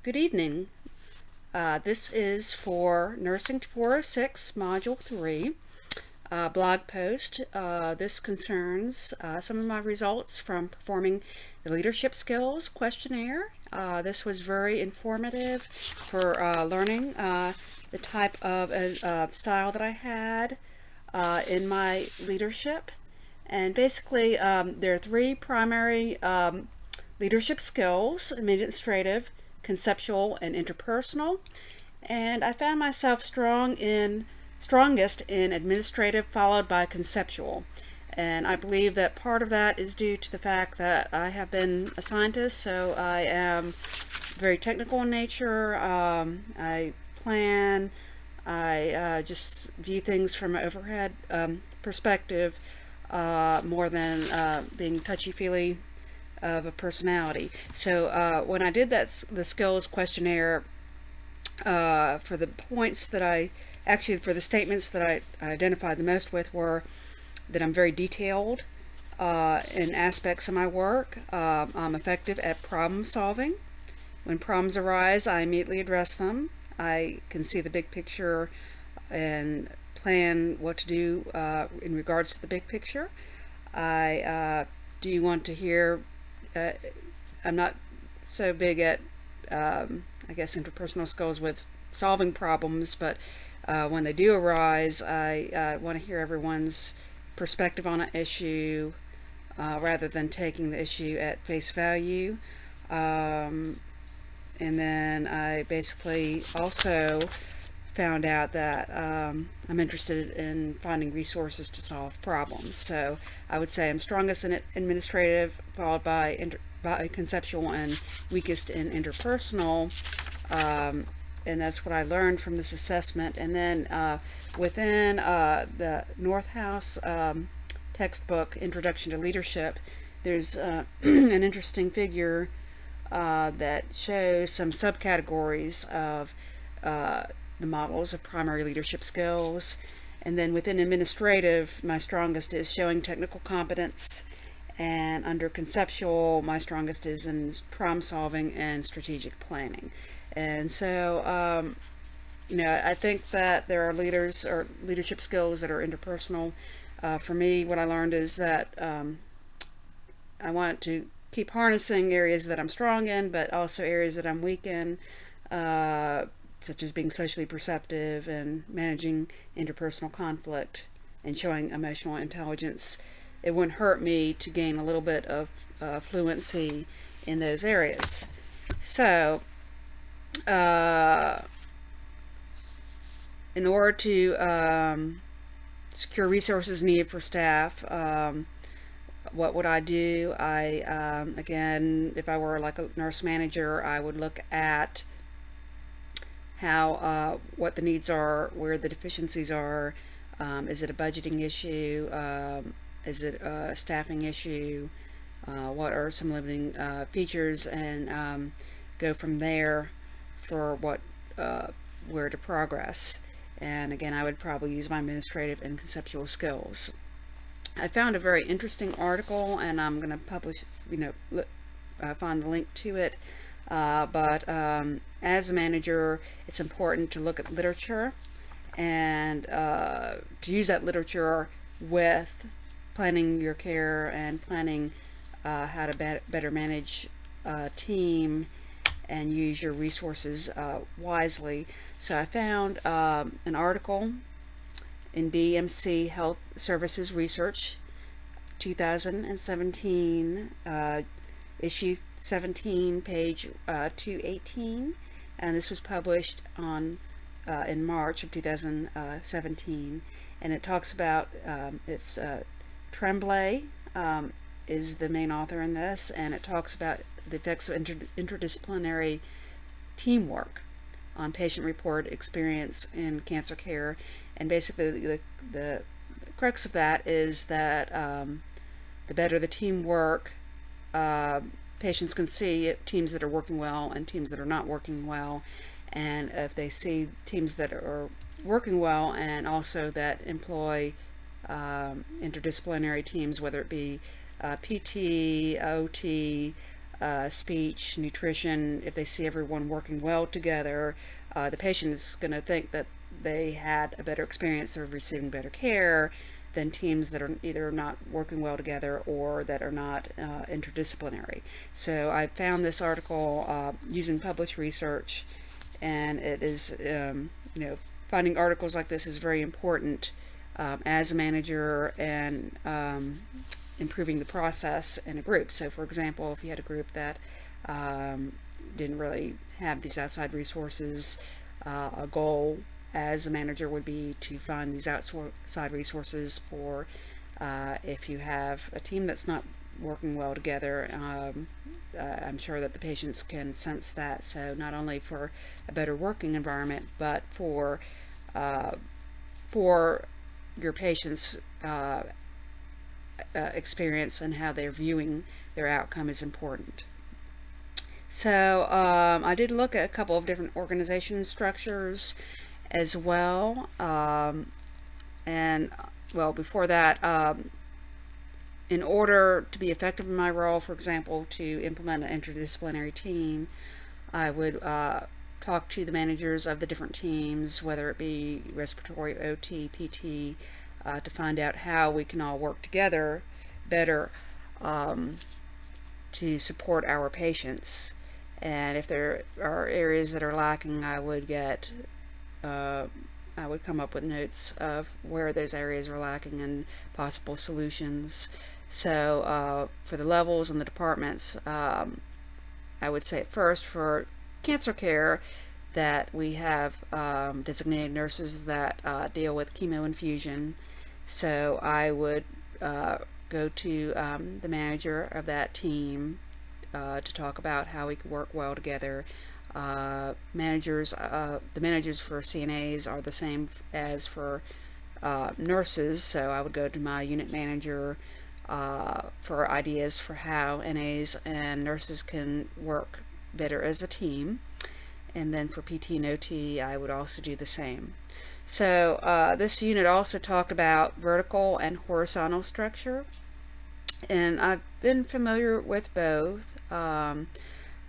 Good evening. This is for Nursing 406, Module 3, blog post. This concerns some of my results from performing the Leadership Skills Questionnaire. This was very informative for learning the type of style that I had in my leadership. And basically, there are three primary leadership skills: administrative, conceptual, and interpersonal. And I found myself strongest in administrative, followed by conceptual. And I believe that part of that is due to the fact that I have been a scientist, so I am very technical in nature. I plan, I just view things from an overhead perspective more than being touchy-feely of a personality. So when I did the skills questionnaire, for the points that for the statements that I identified the most with were that I'm very detailed in aspects of my work. I'm effective at problem solving. When problems arise, I immediately address them. I can see the big picture and plan what to do in regards to the big picture. Do you want to hear I'm not so big at I guess interpersonal skills with solving problems, but when they do arise, I want to hear everyone's perspective on an issue rather than taking the issue at face value. And then I basically also found out that I'm interested in finding resources to solve problems. So I would say I'm strongest in administrative, followed by conceptual, and weakest in interpersonal. And that's what I learned from this assessment. And then within the Northhouse textbook, Introduction to Leadership, there's an interesting figure that shows some subcategories of the models of primary leadership skills. And then within administrative, my strongest is showing technical competence, and under conceptual, my strongest is in problem solving and strategic planning. And so I think that there are leadership skills that are interpersonal. For me, what I learned is that I want to keep harnessing areas that I'm strong in, but also areas that I'm weak in, such as being socially perceptive and managing interpersonal conflict and showing emotional intelligence. It wouldn't hurt me to gain a little bit of fluency in those areas. So, in order to secure resources needed for staff, what would I do? Again, if I were like a nurse manager, I would look at how what the needs are, where the deficiencies are. Is it a budgeting issue? Is it a staffing issue? What are some limiting features? And go from there for where to progress. And again, I would probably use my administrative and conceptual skills. I found a very interesting article, and I'm going to publish, find the link to it. But as a manager, it's important to look at literature and to use that literature with planning your care and planning how to better manage a team and use your resources wisely. So I found an article in BMC Health Services Research 2017, issue 17, page 218, and this was published in March of 2017, and it talks about it's Tremblay is the main author in this, and it talks about the effects of interdisciplinary teamwork on patient-reported experience in cancer care. And basically the crux of that is that the better the teamwork, patients can see teams that are working well and teams that are not working well. And if they see teams that are working well and also that employ interdisciplinary teams, whether it be PT, OT, speech, nutrition. If they see everyone working well together, the patient is going to think that they had a better experience of receiving better care than teams that are either not working well together or that are not interdisciplinary. So I found this article using published research, and it is, finding articles like this is very important as a manager and improving the process in a group. So for example, if you had a group that didn't really have these outside resources, a goal as a manager would be to find these outside resources, or if you have a team that's not working well together, I'm sure that the patients can sense that. So not only for a better working environment, but for your patients' experience and how they're viewing their outcome is important. So I did look at a couple of different organization structures as well, and well, before that, in order to be effective in my role, for example, to implement an interdisciplinary team, I would talk to the managers of the different teams, whether it be respiratory, OT, PT, to find out how we can all work together better to support our patients. And if there are areas that are lacking, I would come up with notes of where those areas are lacking and possible solutions. So for the levels and the departments, I would say at first for cancer care that we have designated nurses that deal with chemo infusion. So I would go to the manager of that team to talk about how we could work well together. The managers for CNAs are the same as for nurses, so I would go to my unit manager for ideas for how NAs and nurses can work better as a team. And then for PT and OT, I would also do the same. So this unit also talked about vertical and horizontal structure, and I've been familiar with both. I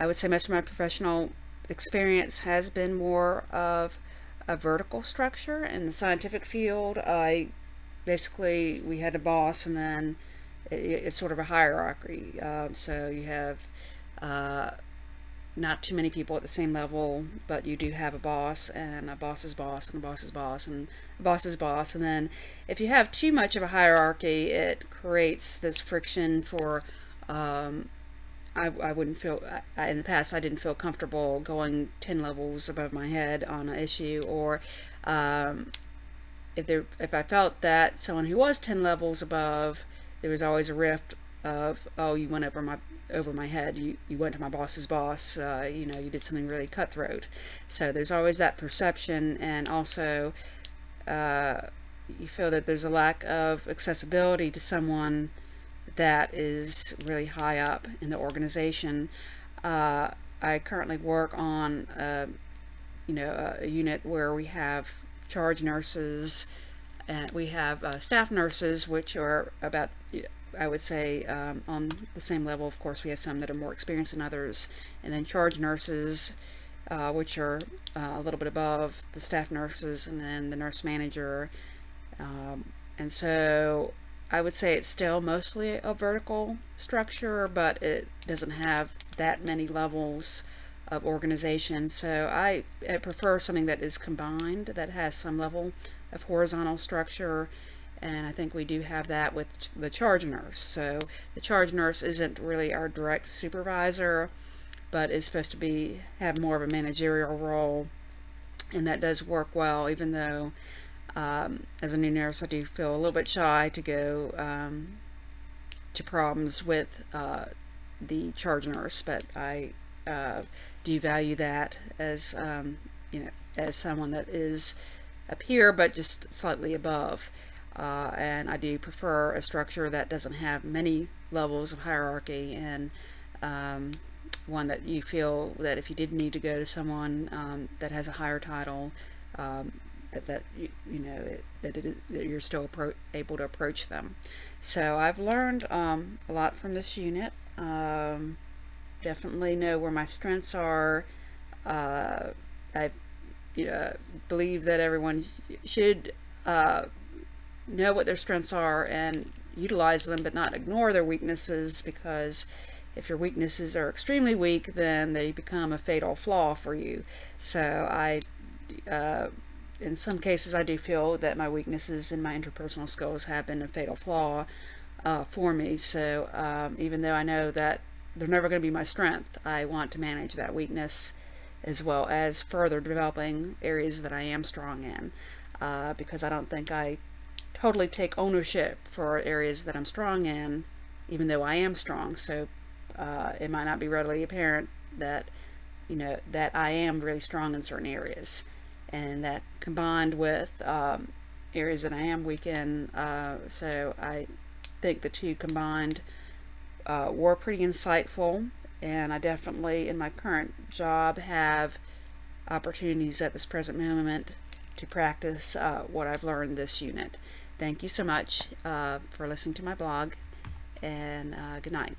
would say most of my professional experience has been more of a vertical structure. In the scientific field, we had a boss, and then it's sort of a hierarchy. So you have not too many people at the same level, but you do have a boss and a boss's boss and a boss's boss and a boss's boss. And then if you have too much of a hierarchy, it creates this friction for I wouldn't feel, in the past I didn't feel comfortable going 10 levels above my head on an issue, or if I felt that someone who was 10 levels above, there was always a rift of, oh, you went over my head, you went to my boss's boss, you did something really cutthroat. So there's always that perception, and also you feel that there's a lack of accessibility to someone that is really high up in the organization. I currently work on a unit where we have charge nurses, and we have staff nurses, which are about, I would say, on the same level. Of course, we have some that are more experienced than others, and then charge nurses, which are a little bit above the staff nurses, and then the nurse manager. And so I would say it's still mostly a vertical structure, but it doesn't have that many levels of organization. So I prefer something that is combined, that has some level of horizontal structure, and I think we do have that with the charge nurse. So the charge nurse isn't really our direct supervisor, but is supposed to have more of a managerial role, and that does work well, even though as a new nurse I do feel a little bit shy to go to problems with the charge nurse, but I do value that as as someone that is a peer but just slightly above, and I do prefer a structure that doesn't have many levels of hierarchy, and one that you feel that if you did need to go to someone that has a higher title, that you're still able to approach them. So I've learned a lot from this unit. definitely know where my strengths are. I believe that everyone should know what their strengths are and utilize them, but not ignore their weaknesses, because if your weaknesses are extremely weak, then they become a fatal flaw for you. So in some cases, I do feel that my weaknesses in my interpersonal skills have been a fatal flaw for me. So even though I know that they're never going to be my strength, I want to manage that weakness as well as further developing areas that I am strong in, because I don't think I totally take ownership for areas that I'm strong in, even though I am strong. So it might not be readily apparent that that I am really strong in certain areas, and that combined with areas that I am weak in. So I think the two combined were pretty insightful, and I definitely, in my current job, have opportunities at this present moment to practice what I've learned this unit. Thank you so much for listening to my blog, and good night.